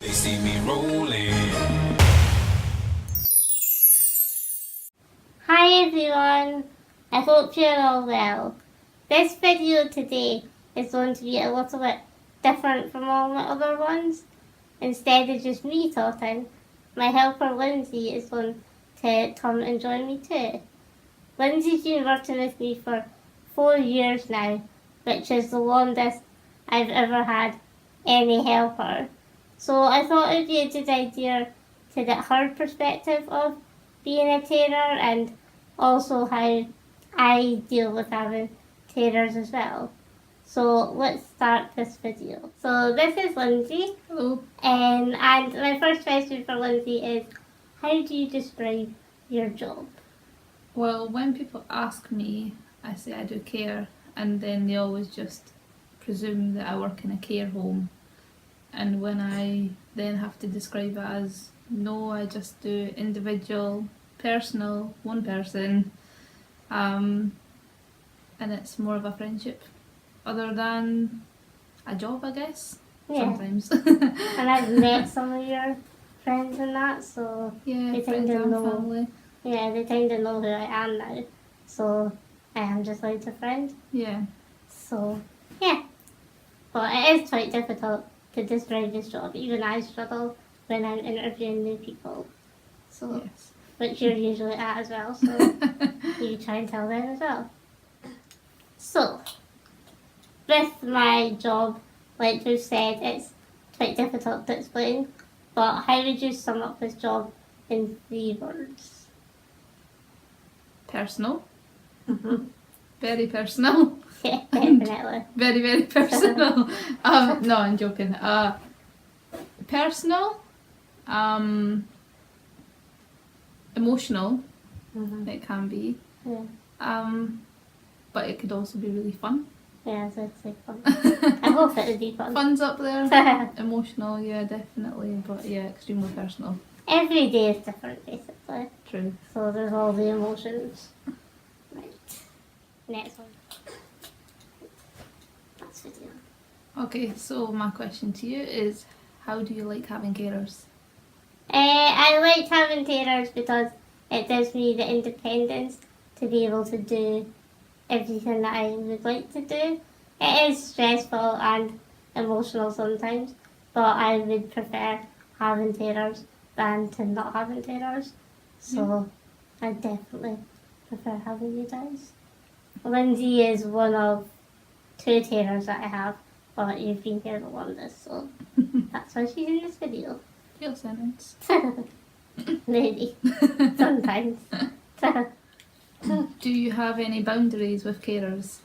They see me rolling. Hi everyone, I hope you're all well. This video today is going to be a little bit different from all my other ones. Instead of just me talking, my helper Lindsay is going to come and join me too. Lindsay's been working with me for 4 years now, which is the longest I've ever had any helper. So I thought it would be a good idea to get her perspective of being a carer and also how I deal with having carers as well. So let's start this video. So this is Lindsay. Hello. And my first question for Lindsay is, how do you describe your job? Well, when people ask me, I say I do care, and then they always just presume that I work in a care home. And when I then have to describe it as, no, I just do individual, personal, one person, and it's more of a friendship, other than a job, I guess. Yeah. Sometimes. And I've met some of your friends and that, so Yeah, They friends kinda and know. family. yeah, they kind of know who I am now. So I am just like a friend. Yeah. So yeah, but it is quite difficult to describe this job. Even I struggle when I'm interviewing new people. So Yes. which you're usually at as well. So you try and tell them as well. So with my job, like we've said, it's quite difficult to explain. But how would you sum up this job in 3 words? Personal. Mm-hmm. Very personal. Yeah, definitely. Very, very personal. No, I'm joking. Personal, emotional, Mm-hmm. it can be. Yeah. But it could also be really fun. Yeah, so it's like fun. I hope it would be fun. Fun's up there. Emotional, yeah, definitely. But yeah, extremely personal. Every day is different, basically. True. So there's all the emotions. Right. Next one. That's video. Okay, so my question to you is, how do you like having carers? I like having carers because it gives me the independence to be able to do everything that I would like to do. It is stressful and emotional sometimes, but I would prefer having carers than to not having carers. So I definitely prefer having you guys. Lindsay is one of 2 carers that I have, but you've been here the longest, so that's why she's in this video. Real sentence. Maybe. Sometimes. Do you have any boundaries with carers?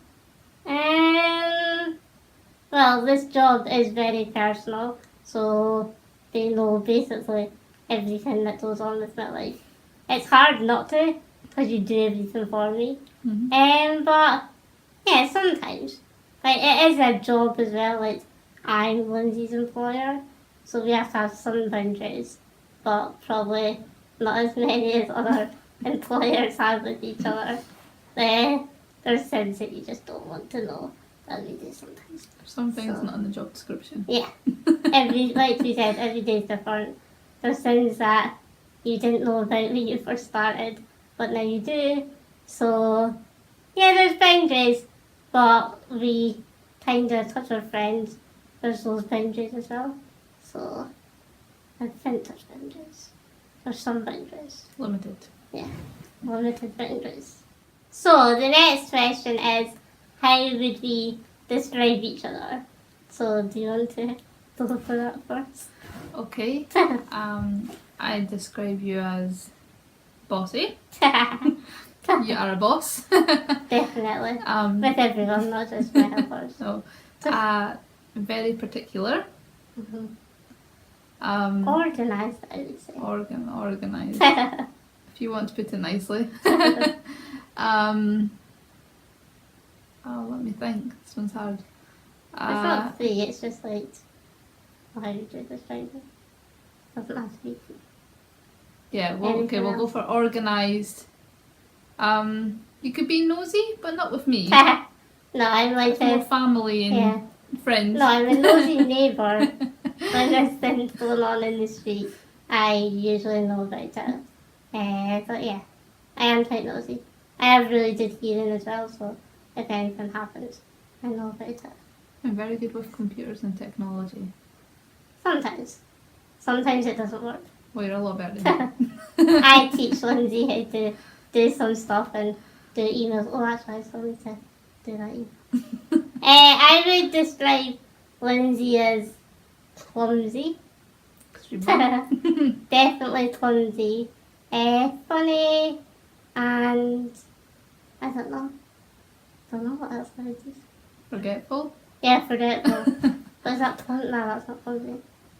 Well, this job is very personal, so they know basically everything that goes on with my life. It's hard not to, because you do everything for me. Mm-hmm. But yeah, sometimes. Like, it is a job as well, like, I'm Lindsay's employer, so we have to have some boundaries, but probably not as many as other employers have with each other. There's things that you just don't want to know that we do sometimes. Some things So- not in the job description. Yeah, like we said, every day is different. There's things that you didn't know about when you first started, but now you do. So yeah, there's boundaries, but we kind of touch our friends. There's those boundaries as well. So I think there's boundaries. There's some boundaries. Limited. Yeah, limited boundaries. So the next question is, how would we describe each other? So do you want to go for that first? Okay. I describe you as bossy. You are a boss. Definitely. With everyone, not just my helpers. So, very particular. Mm-hmm. Organised, I would say. Organised. If you want to put it nicely. Let me think. This one's hard. It's not 3, it's just like, how would you describe it? Doesn't have to be 3. Yeah, well, okay, Anything we'll go else? for organised. You could be nosy, but not with me. No, I'm like It's more family and yeah. friends. No, I'm a nosy neighbour, but when there's things going on in the street, I usually know about it. But yeah, I am quite nosy. I have really good hearing as well, so if anything happens, I know about it. I'm very good with computers and technology. Sometimes. Sometimes it doesn't work. Well, you're a lot better than me. I teach Lindsay how to do some stuff and do emails. Oh, that's why I still need to do that email. I would describe Lindsay as clumsy. Definitely clumsy. Funny, and I don't know. Don't know what else I would use. Forgetful? Yeah, forgetful. But is that clumsy? No, that's not clumsy.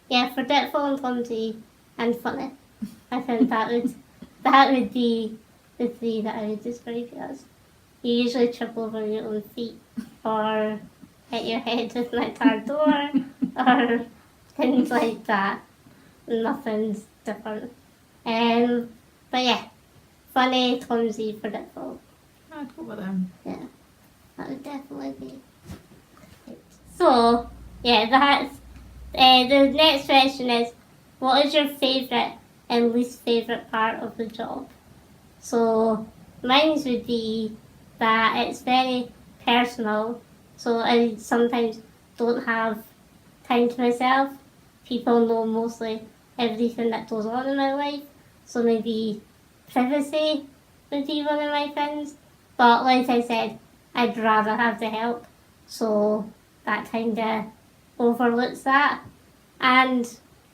Yeah, forgetful and clumsy and funny. I think that would be the three that I would describe you as. You usually trip over your own feet or hit your head with my car door or things like that. Nothing's different. But yeah, funny, clumsy, forgetful. I'd go with them. Yeah, that would definitely be. So, yeah, that's the next question is, what is your favourite and least favourite part of the job? So, mine would be that it's very personal, so I sometimes don't have time to myself. People know mostly everything that goes on in my life, so maybe privacy would be one of my things. But like I said, I'd rather have the help, so that kind of overlooks that. And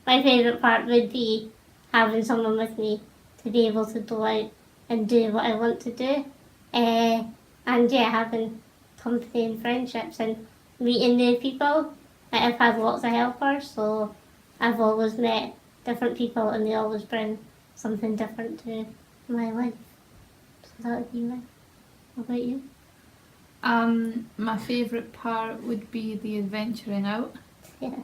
my favourite part would be having someone with me to be able to go out and do what I want to do. And yeah, having company and friendships and meeting new people. I've had lots of helpers, so I've always met different people and they always bring something different to my life. So that would be mine. What about you? My favourite part would be the adventuring out. Yeah.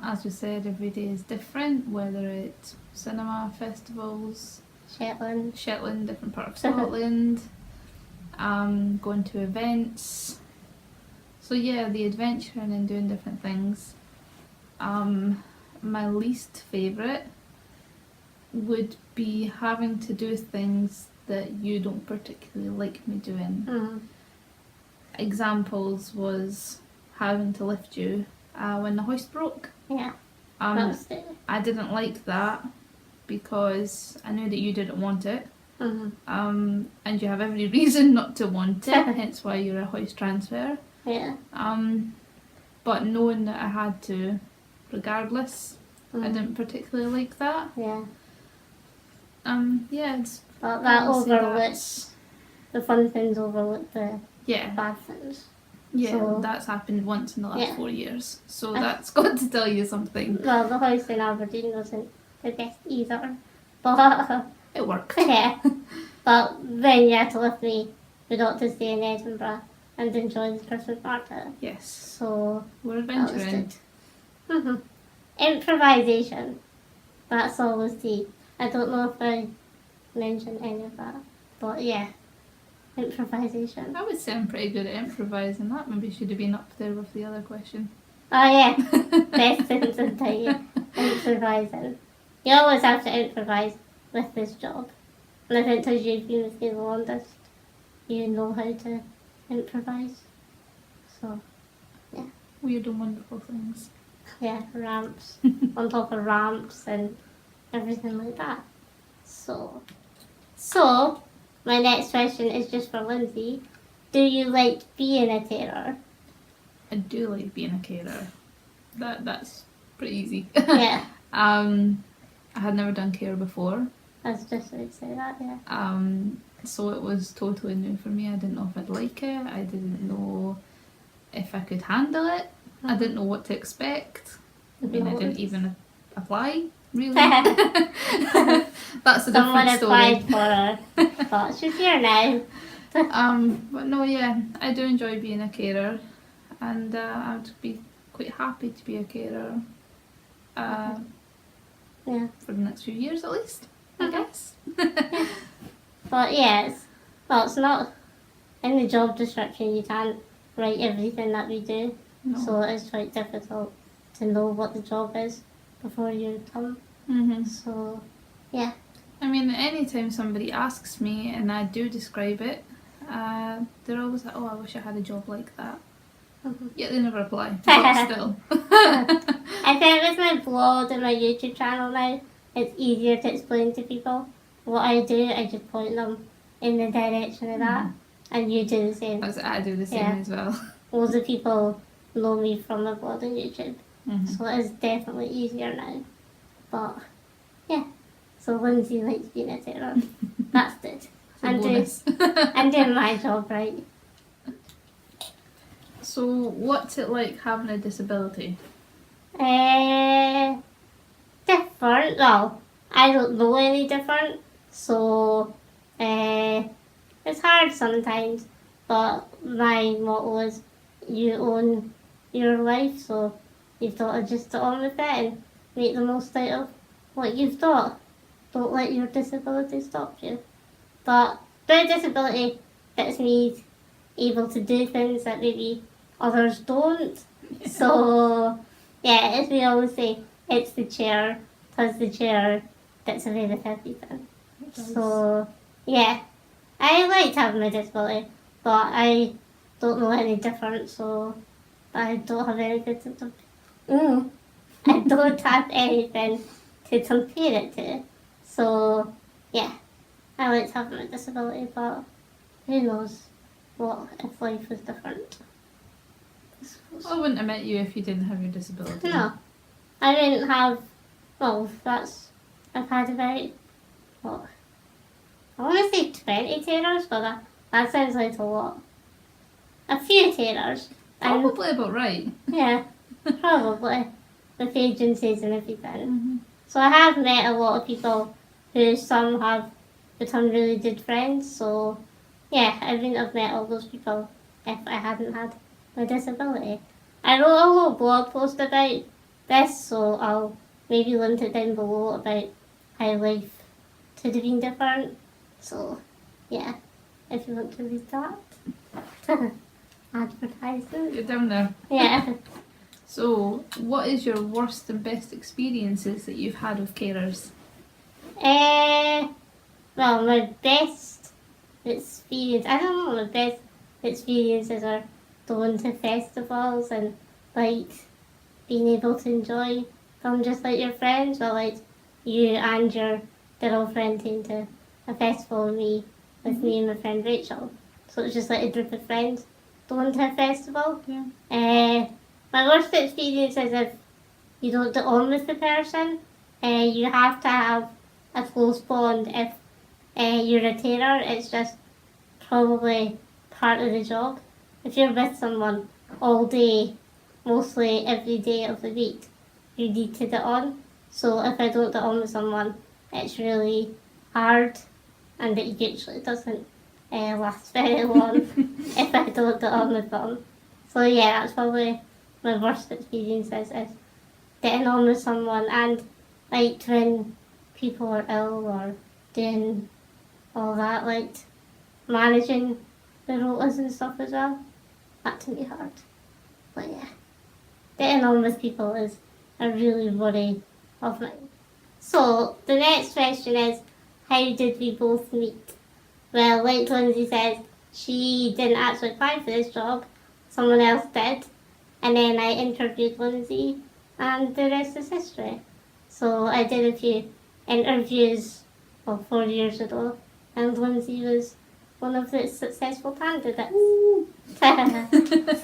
As we said, every day is different, whether it's cinema, festivals, Shetland. different part of Scotland, going to events. So yeah, the adventuring and doing different things. My least favourite would be having to do things that you don't particularly like me doing. Mm. Examples was having to lift you when the hoist broke. Yeah. That's it. I didn't like that because I knew that you didn't want it. Mm-hmm. And you have every reason not to want it, hence why you're a hoist transfer. Yeah. But knowing that I had to, regardless, I didn't particularly like that. Yeah. Yeah, it's But that honestly, overlooks the fun things, overlook the yeah, bad things. yeah, So- that's happened once in the last Yeah. 4 years. So that's got to tell you something. Well, the house in Aberdeen wasn't the best either. But It worked. yeah. But then you had to lift me the doctor stay in Edinburgh and enjoy the Christmas market. Yes, So we're that was adventuring. good. Mm-hmm. Improvisation. That's always key. I don't know if I mentioned any of that. But yeah. Improvisation. I would say I'm pretty good at improvising. That maybe should have been up there with the other question. Oh yeah. Best things to tell you. Improvising. You always have to improvise with this job. And I think because you've been with me the longest, you know how to improvise. So, Weird and wonderful things. yeah, ramps. On top of ramps and everything like that. So, my next question is just for Lindsay. Do you like being a carer? I do like being a carer. That's pretty easy. Yeah, I had never done care before. I was just going to say that, yeah. So it was totally new for me. I didn't know if I'd like it. I didn't know if I could handle it. I didn't know what to expect. I mean, I didn't even apply, really. That's a Someone different story. applied for her, but she's here now. But no, yeah, I do enjoy being a carer, and I would be quite happy to be a carer Yeah. for the next few years at least, I guess. But yeah, it's not in the job description. You can't write everything that we do, No. so it's quite difficult to know what the job is before you come. Mm-hmm. So, yeah. I mean, anytime somebody asks me and I do describe it, they're always like, "Oh, I wish I had a job like that." Mhm. Yet they never apply. But still. I think with my blog and my YouTube channel now, it's easier to explain to people what I do. I just point them in the direction of that, and you do the same. I do the same Yeah. as well. Loads of people know me from my blog and YouTube, Mm-hmm. so it is definitely easier now. But yeah, so Lindsay likes being a terror. That's good. It's a bonus. I'm doing my job right. So, what's it like having a disability? Different. Well, I don't know any different, so it's hard sometimes. But my motto is, you own your life, so you've got to just get on with it and make the most out of what you've got. Don't let your disability stop you. But my disability gets me able to do things that maybe others don't. So, yeah, as we always say, it's the chair, plus the chair that's away with everything. So, yeah, I liked having a disability, but I don't know any different, so I don't have anything to I don't have anything to compare it to. So, yeah, I liked having a disability, but who knows what if life was different. I suppose. I wouldn't have met you if you didn't have your disability. No, I didn't have. Well, I've had about what? I want to say 20 terrors, but that sounds like a lot. A few terrors. Probably about right. Yeah, probably with agencies and everything. Mm-hmm. So I have met a lot of people who some have become really good friends. So yeah, I wouldn't have met all those people if I hadn't had my disability. I wrote a little blog post about this, so I'll maybe link it down below about how life could have been different. So yeah, if you want to read that. Advertisement. You're down there. Yeah. So, what is your worst and best experiences that you've had with carers? Well, my best experience, I don't know, my best experiences are going to festivals and like being able to enjoy them just like your friends, or like you and your girlfriend came to a festival with me and my friend Rachel. So it's just like a group of friends going to a festival. Yeah. My worst experience is if you don't get on with the person. You have to have a close bond. If you're a carer, it's just probably part of the job. If you're with someone all day, mostly every day of the week, you need to get on. So if I don't get on with someone, it's really hard, and it usually doesn't last very long if I don't get on with them. So yeah, that's probably my worst experiences is getting on with someone, and like when people are ill or doing all that, like managing the rotas and stuff as well. That can be hard. But yeah, getting on with people is a really worry of mine. So the next question is, how did we both meet? Well, like Lindsay says, she didn't actually apply for this job. Someone else did. And then I interviewed Lindsay, and the rest is history. So I did a few interviews 4 years ago, and Lindsay was one of the successful candidates. So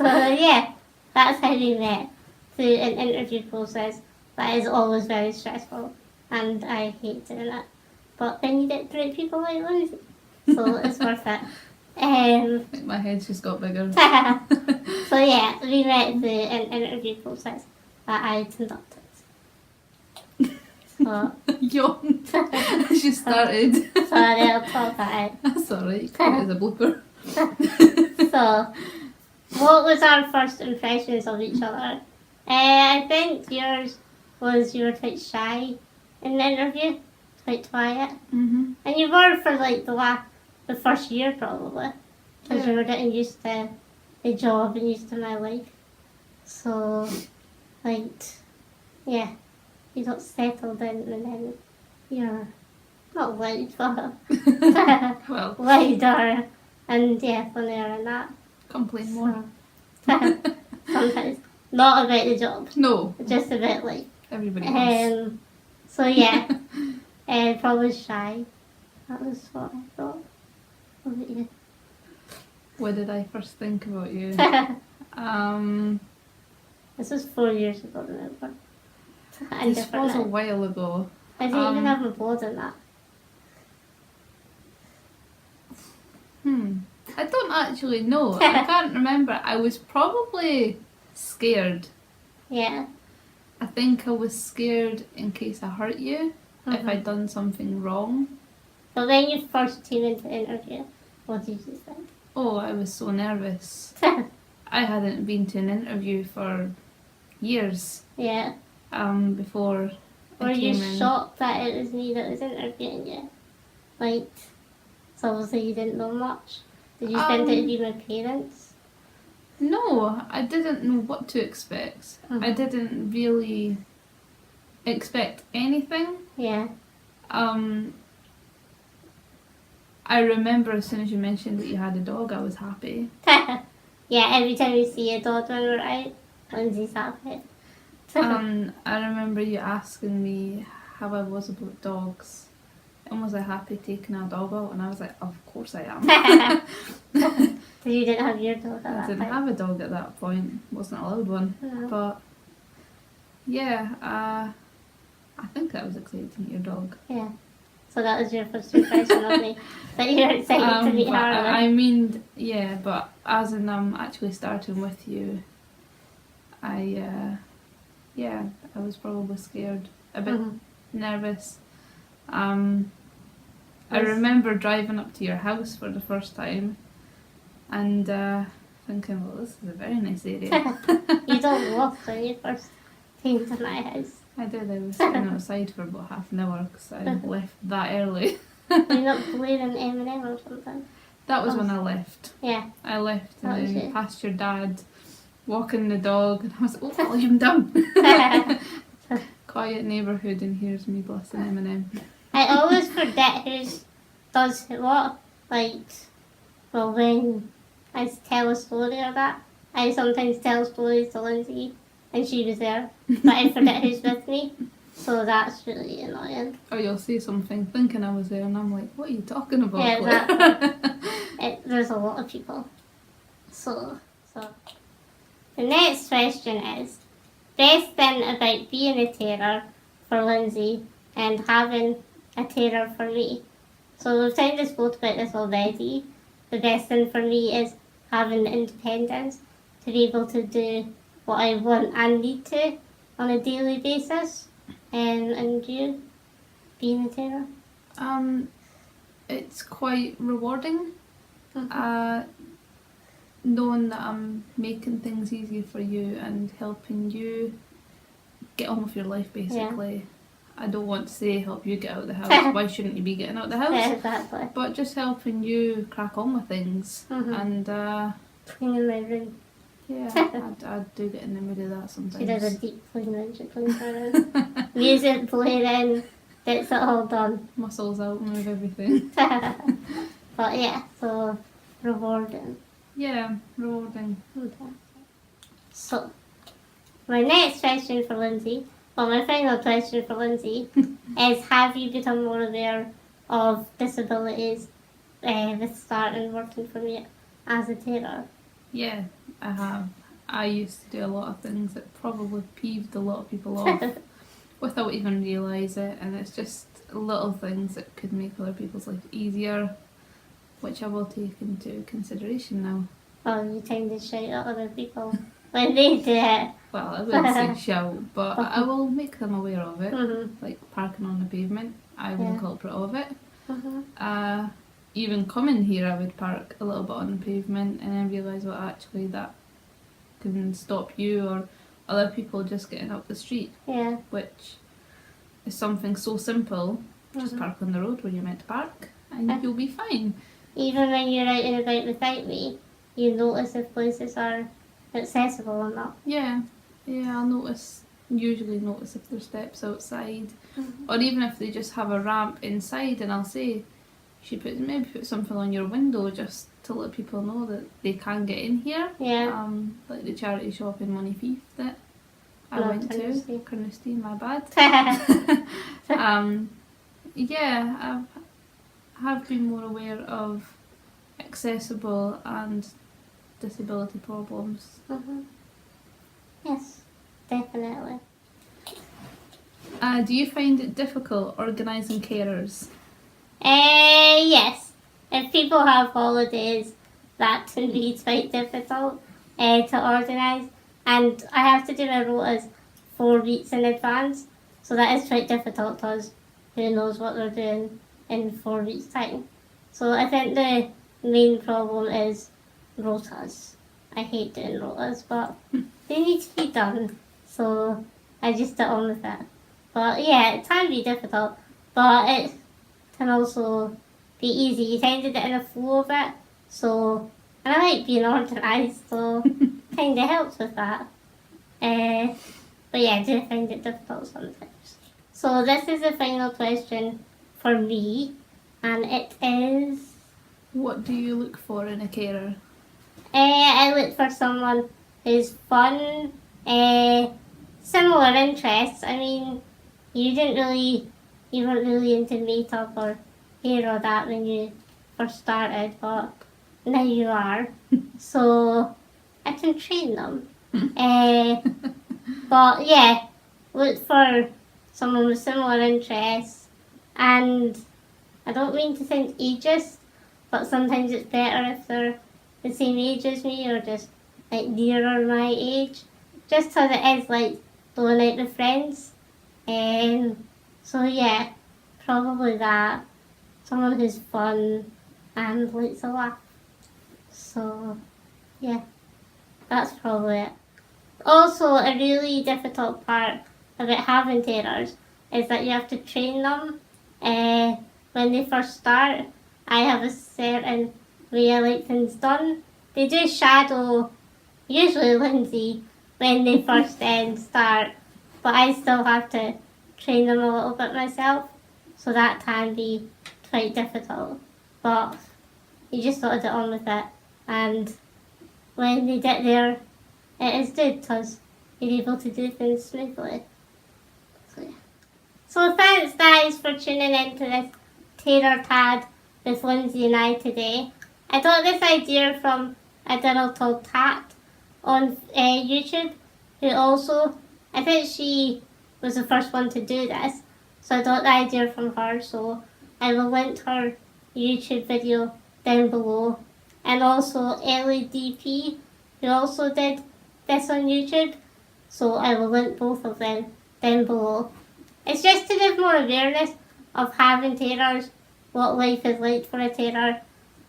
yeah, that's how we met, through an interview process that is always very stressful, and I hate doing it. But then you get great people like Lindsay, so it's worth it. I think my head's just got bigger. So yeah, we met through an interview process that I conducted. So, Yawn. She started. sorry, I'll talk that out. That's alright, you can put it as a blooper. So, what was our first impressions of each other? I think yours was you were quite shy in the interview, quite quiet. Mm-hmm. And you were for like the first year probably, because you Yeah. were getting used to the job and used to my life. So, like, yeah, you got settled in and then you're not loud, but Well, louder and yeah, funnier and that. complain more. So, sometimes. Not about the job, No, just about life. everybody else. So yeah, probably shy. That was what I thought. What about you? What did I first think about you? This was 4 years ago, remember? And This different was a now. while ago. I didn't even have my board in that. I don't actually know. I can't remember. I was probably scared. Yeah. I think I was scared in case I hurt you, if I'd done something wrong. But when you first came into the interview, what did you think? Oh, I was so nervous. I hadn't been to an interview for years. Yeah. Before Were I you came in. shocked that it was me that was interviewing you? Like, so obviously you didn't know much. Did you think it would be my parents? No, I didn't know what to expect. I didn't really expect anything. Yeah. I remember as soon as you mentioned that you had a dog, I was happy. Yeah, every time you see a dog when we're out, Lindsay's happy. I remember you asking me how I was about dogs. And was I happy taking a dog out? And I was like, of course I am. So you didn't have your dog at I that didn't time? have a dog at that point. Wasn't allowed one. No. But yeah, I think that was exciting, your dog. Yeah. So that was your first impression of me. That you were excited to meet But Harley. I mean, yeah, but as in actually starting with you, I was probably scared, a bit nervous. I remember driving up to your house for the first time and thinking, well, this is a very nice area. You don't walk when you first came to my house. I did, I was sitting outside for about half an hour because I left that early. You're not playing M&M or something? That was when I left. Yeah. I left That was and then you. past your dad, walking the dog, and I was like, oh, volume down. Quiet neighbourhood, and here's me blasting Eminem. I always forget who does what. Like, well, when I tell a story or that, I sometimes tell stories to Lindsay, and she was there, but I forget who's with me. So that's really annoying. Or you'll say something thinking I was there, and I'm like, what are you talking about? Yeah, Claire?" exactly. There's a lot of people. So. The next question is, best thing about being a terror for Lindsay and having a terror for me. So we've kind of spoke about this already. The best thing for me is having the independence to be able to do what I want and need to on a daily basis. And you, being a terror? It's quite rewarding. Knowing that I'm making things easier for you and helping you get on with your life, basically. Yeah. I don't want to say help you get out of the house. Why shouldn't you be getting out of the house? Yeah, exactly. But just helping you crack on with things. And cleaning my room. Yeah, I do get in the mood of that sometimes. She does a deep clean when she cleans her room. Music playing, gets it all done. Muscles out, move everything. But yeah, so rewarding. Yeah, rewarding. Okay. So, my next question for Lindsay, my final question for Lindsay, is have you become more aware of disabilities with starting working for me as a tailor? Yeah, I have. I used to do a lot of things that probably peeved a lot of people off without even realise it, and it's just little things that could make other people's life easier, which I will take into consideration now. Oh, you tend to shout at other people when they do it. Well, I wouldn't say shout, but I will make them aware of it. Like parking on the pavement, I will culprit of it. Even coming here, I would park a little bit on the pavement and then realise, well, actually that can stop you or other people just getting up the street. Yeah. Which is something so simple. Just park on the road where you're meant to park and you'll be fine. Even when you're out and about without me, you notice if places are accessible or not. Yeah, I'll notice usually notice if there's steps outside, or even if they just have a ramp inside, and I'll say, you should maybe put something on your window just to let people know that they can get in here. Yeah. Like the charity shop in Moneyfief that I Not went Carnoustie. to. Carnoustie, my bad. Mhm. Yeah, I have been more aware of accessible and disability problems. Yes, definitely. Do you find it difficult organising carers? Yes. If people have holidays, that can be quite difficult to organise. And I have to do my rotas 4 weeks in advance, so that is quite difficult because who knows what they're doing in 4 weeks' time. So I think the main problem is rotas. I hate doing rotas, but they need to be done, so I just get on with it. But yeah, it can be difficult, but it can also be easy. You kind of get in a flow of it, so, and I like being organised, so kind of helps with that. But yeah, I do find it difficult sometimes. So this is the final question for me, and it is, What do you look for in a carer? I look for someone who's fun, similar interests. I mean, you weren't really into makeup or hair or that when you first started, but now you are. So I can train them. But yeah, look for someone with similar interests, and I don't mean to think ageist, but sometimes it's better if they're the same age as me or just like nearer my age, just so that it's like going out with friends. So yeah, probably that. Someone who's fun and likes a laugh. So yeah, that's probably it. Also, a really difficult part about having terrors is that you have to train them when they first start. I have a certain way I like things done. They do shadow, usually Lindsay, when they first start, but I still have to train them a little bit myself, so that can be quite difficult. But you just got to get on with it, and when they get there, it is good because you're able to do things smoothly. So, yeah. So thanks guys for tuning in to this Tater Tad with Linzi and I today. I got this idea from a girl called Tat on YouTube, who also, I think she was the first one to do this. So I got the idea from her, so I will link her YouTube video down below. And also LADP, who also did this on YouTube, so I will link both of them down below. It's just to give more awareness of having terrors, what life is like for a terror,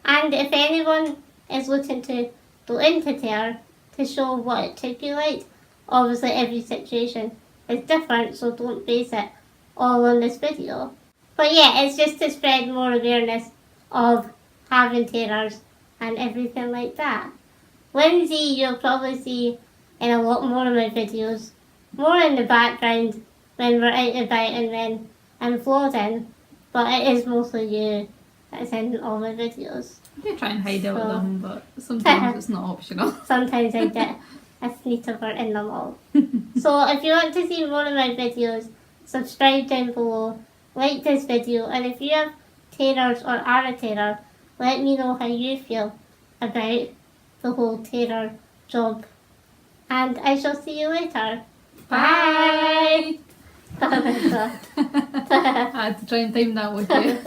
and if anyone is looking to go into terror, to show what it could be like. Obviously every situation is different, so don't base it all on this video. But yeah, it's just to spread more awareness of having terrors and everything like that. Lindsay, you'll probably see in a lot more of my videos, more in the background when we're out and about and when I'm vlogging, but it is mostly you that's in all my videos. I try and hide out of them, but sometimes it's not optional. Sometimes I get a sneak over in them all. So if you want to see more of my videos, subscribe down below, like this video, and if you have terrors or are a terror, let me know how you feel about the whole terror job. And I shall see you later. Bye! I had to try and time that with you.